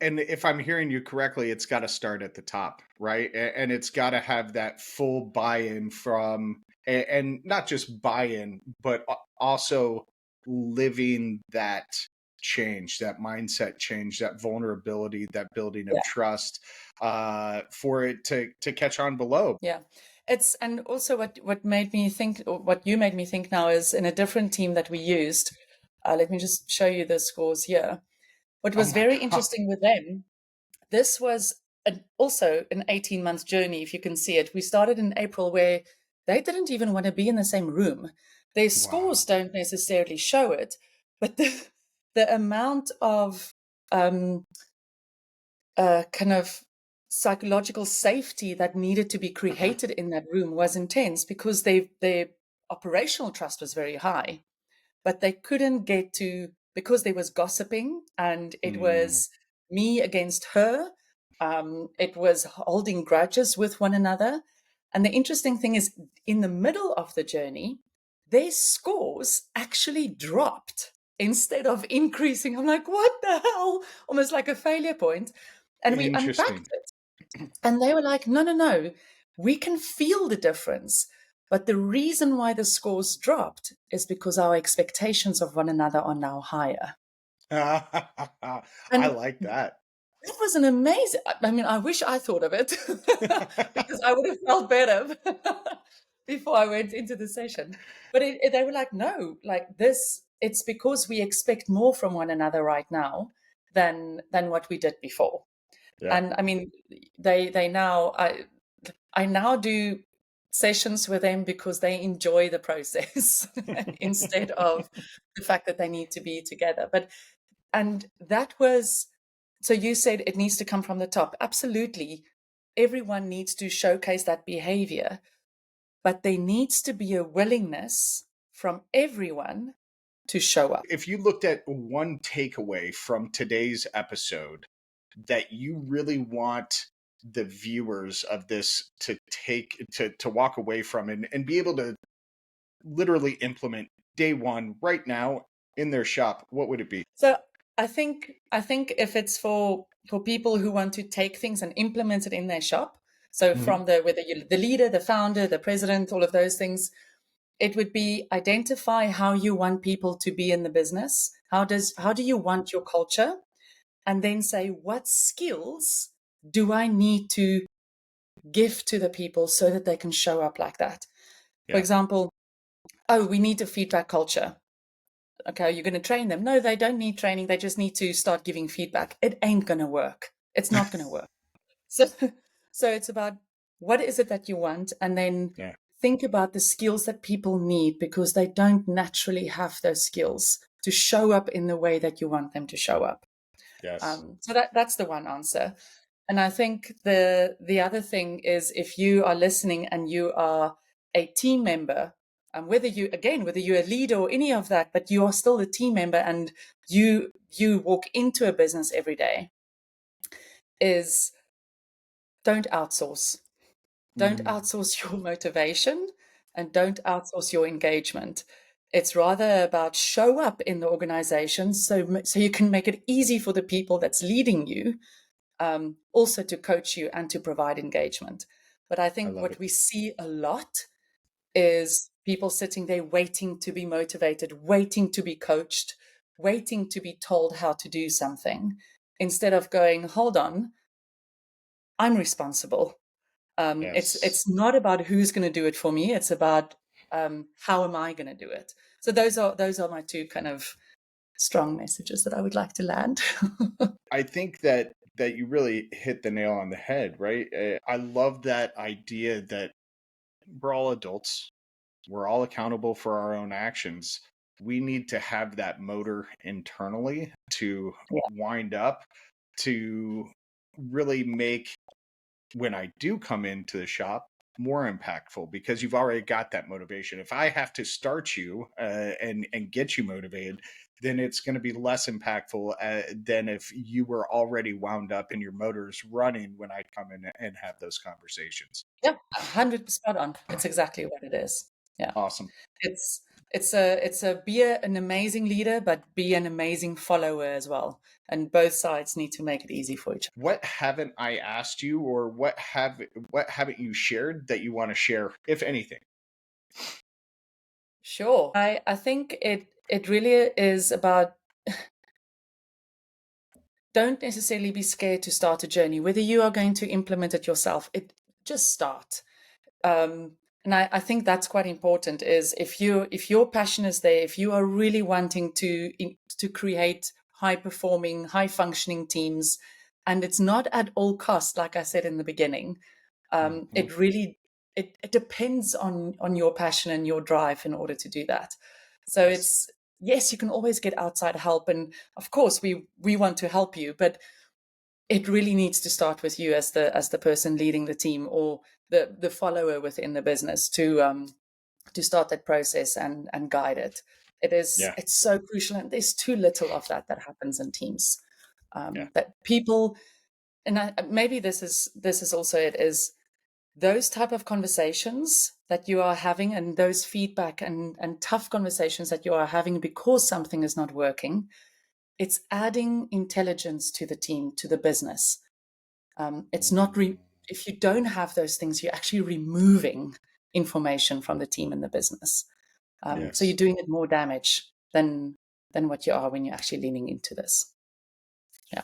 And if I'm hearing you correctly, it's got to start at the top, right? And it's got to have that full buy-in from, and not just buy-in, but also living that change, that mindset change, that vulnerability, that building of Yeah. trust, for it to catch on below. Yeah. It's and also what made me think, or what you made me think now, is in a different team that we used. Let me just show you the scores here. What Oh was my very God! interesting with them, this was also an 18-month journey, if you can see it. We started in April where they didn't even want to be in the same room. Their scores Wow. don't necessarily show it, but the amount of um, kind of psychological safety that needed to be created in that room was intense because their operational trust was very high, but they couldn't get to, because there was gossiping and it Mm, was me against her. It was holding grudges with one another. And the interesting thing is, in the middle of the journey, their scores actually dropped instead of increasing. I'm like, what the hell? Almost like a failure point. And we interesting. unpacked it. And they were like, no, no, no, we can feel the difference. But the reason why the scores dropped is because our expectations of one another are now higher. I And like that. that was an amazing, I mean, I wish I thought of it because I would have felt better before I went into the session. But they were like, no, like this, it's because we expect more from one another right now than what we did before. Yeah. And I mean, they now I now do sessions with them because they enjoy the process instead of the fact that they need to be together. But and that was, so you said it needs to come from the top. Absolutely. Everyone needs to showcase that behavior, but there needs to be a willingness from everyone to show up. If you looked at one takeaway from today's episode that you really want the viewers of this to take to walk away from and be able to literally implement day one right now in their shop, what would it be? So I think if it's for people who want to take things and implement it in their shop, so Mhm. from the whether you're the leader, the founder, the president, all of those things, it would be identify how you want people to be in the business. How do you want your culture? And then say, what skills do I need to give to the people so that they can show up like that? For Yeah. example, oh, we need a feedback culture. Okay, you're going to train them. No, they don't need training. They just need to start giving feedback. It ain't going to work. It's not going to work. So, so it's about what is it that you want, and then Yeah. think about the skills that people need because they don't naturally have those skills to show up in the way that you want them to show up. Yes. So that's the one answer. And I think the other thing is, if you are listening and you are a team member, and whether you're a leader or any of that, but you are still a team member and you walk into a business every day, is don't outsource. Don't Mm, outsource your motivation and don't outsource your engagement. It's rather about show up in the organization so you can make it easy for the people that's leading you, also to coach you and to provide engagement. But I I think love what it. we see a lot is people sitting there waiting to be motivated, waiting to be coached, waiting to be told how to do something, instead of going, hold on, I'm responsible. It's Yes. not about who's going to do it for me. It's about how am I going to do it. So those are my two kind of strong messages that I would like to land. I think that you really hit the nail on the head, right? I love that idea that we're all adults. We're all accountable for our own actions. We need to have that motor internally to Yeah, wind up to really make when I do come into the shop more impactful because you've already got that motivation. If I have to start you and get you motivated, then it's going to be less impactful than if you were already wound up and your motors running when I come in and have those conversations. yeah, 100% on. It's exactly what it is. Yeah, Awesome. it's. It's a be an amazing leader, but be an amazing follower as well. And both sides need to make it easy for each other. What haven't I asked you, or what haven't you shared that you want to share, if anything? Sure. I think it really is about, don't necessarily be scared to start a journey, whether you are going to implement it yourself. It just start. And I think that's quite important. Is if your passion is there, if you are really wanting to create high performing, high functioning teams, and it's not at all cost, like I said in the beginning. Hmm. It really it depends on your passion and your drive in order to do that. So Yes. it's, yes, you can always get outside help, and of course we want to help you, but it really needs to start with you as the person leading the team, or the follower within the business, to start that process and guide it. Yeah. It's so crucial, and there's too little of that happens in teams. Yeah. That people, and maybe this is also it, is those type of conversations that you are having, and those feedback and tough conversations that you are having because something is not working. It's adding intelligence to the team, to the business. It's not Mm, if you don't have those things, you're actually removing information from the team and the business. So yes. you're doing it more damage than what you are when you're actually leaning into this.